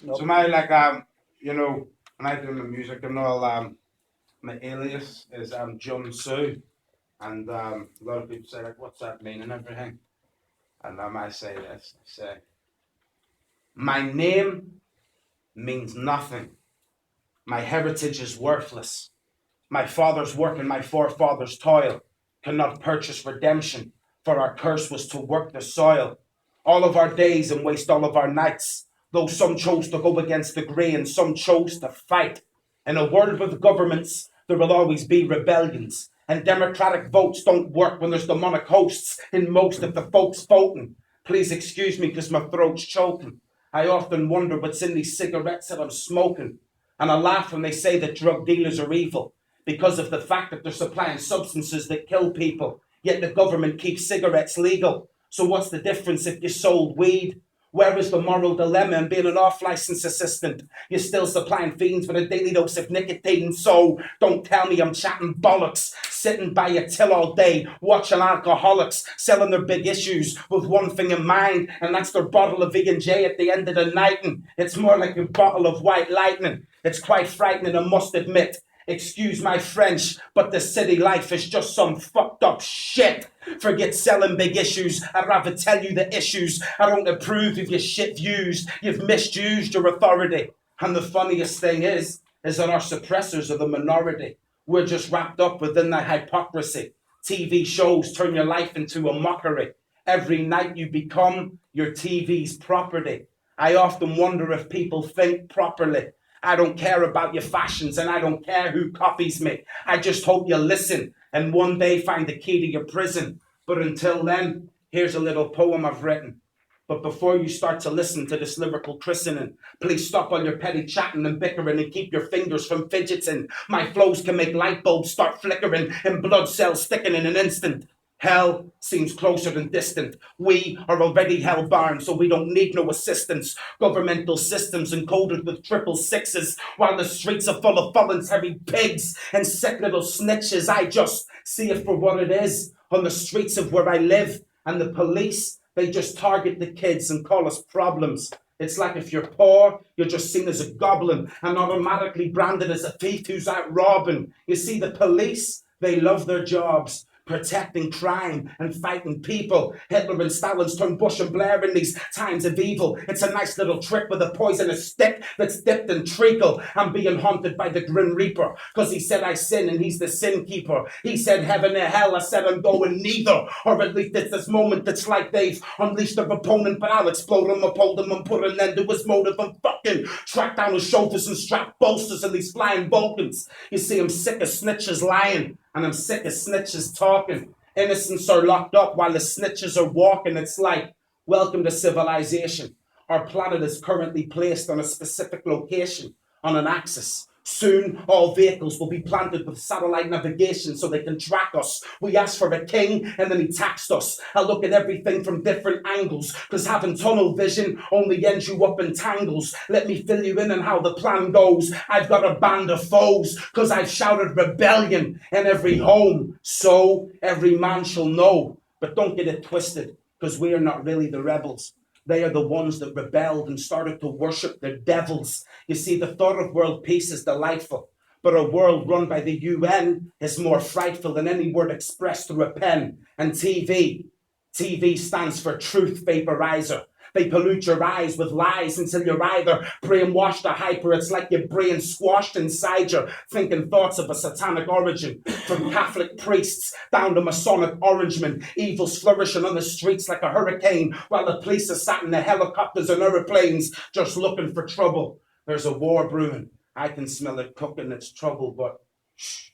So my when I do my music and all, my alias is Jun Tzu, and a lot of people say like, "What's that mean?" and everything, and I say this: I say, "My name means nothing. My heritage is worthless. My father's work and my forefathers' toil cannot purchase redemption, for our curse was to work the soil. All of our days and waste all of our nights, though some chose to go against the grain, some chose to fight. In a world with governments, there will always be rebellions, and democratic votes don't work when there's demonic hosts in most of the folks voting. Please excuse me because my throat's choking. I often wonder what's in these cigarettes that I'm smoking. And I laugh when they say that drug dealers are evil because of the fact that they're supplying substances that kill people, yet the government keeps cigarettes legal. So what's the difference if you sold weed? Where is the moral dilemma in being an off-license assistant? You're still supplying fiends with a daily dose of nicotine, so don't tell me I'm chatting bollocks, sitting by a till all day, watching alcoholics selling their big issues with one thing in mind, and that's their bottle of V&J at the end of the night. And it's more like a bottle of white lightning. It's quite frightening, I must admit. Excuse my French, but the city life is just some fucked up shit. Forget selling big issues, I'd rather tell you the issues. I don't approve of your shit views. You've misused your authority. And the funniest thing is that our suppressors are the minority. We're just wrapped up within that hypocrisy. TV shows turn your life into a mockery. Every night you become your TV's property. I often wonder if people think properly. I don't care about your fashions and I don't care who copies me. I just hope you listen and one day find the key to your prison. But until then, here's a little poem I've written. But before you start to listen to this lyrical christening, please stop all your petty chatting and bickering and keep your fingers from fidgeting. My flows can make light bulbs start flickering and blood cells sticking in an instant. Hell seems closer than distant. We are already hell-bound, so we don't need no assistance. Governmental systems encoded with 666, while the streets are full of voluntary pigs and sick little snitches. I just see it for what it is on the streets of where I live. And the police, they just target the kids and call us problems. It's like if you're poor, you're just seen as a goblin and automatically branded as a thief who's out robbing. You see, the police, they love their jobs, protecting crime and fighting people. Hitler and Stalin's turned Bush and Blair in these times of evil. It's a nice little trick with a poisonous stick that's dipped in treacle. I'm being haunted by the Grim Reaper, cause he said I sin and he's the sin keeper. He said heaven or hell, I said I'm going neither. Or at least it's this moment that's like they've unleashed their opponent, but I'll explode him, uphold him, and put an end to his motive and fucking track down his shoulders and strap bolsters in these flying Vulcans. You see, I'm sick of snitches lying. And I'm sick of snitches talking. Innocents are locked up while the snitches are walking. It's like, welcome to civilization. Our planet is currently placed on a specific location, on an axis. Soon, all vehicles will be planted with satellite navigation so they can track us. We asked for a king, and then he taxed us. I look at everything from different angles, because having tunnel vision only ends you up in tangles. Let me fill you in on how the plan goes. I've got a band of foes, because I've shouted rebellion in every home. So every man shall know. But don't get it twisted, because we are not really the rebels. They are the ones that rebelled and started to worship their devils. You see, the thought of world peace is delightful, but a world run by the UN is more frightful than any word expressed through a pen. And TV stands for truth vaporizer. They pollute your eyes with lies until you're either brainwashed or hyper. It's like your brain squashed inside you, thinking thoughts of a satanic origin. From Catholic priests down to Masonic orangemen, evil's flourishing on the streets like a hurricane, while the police are sat in the helicopters and aeroplanes just looking for trouble. There's a war brewing. I can smell it cooking. It's trouble, but shh.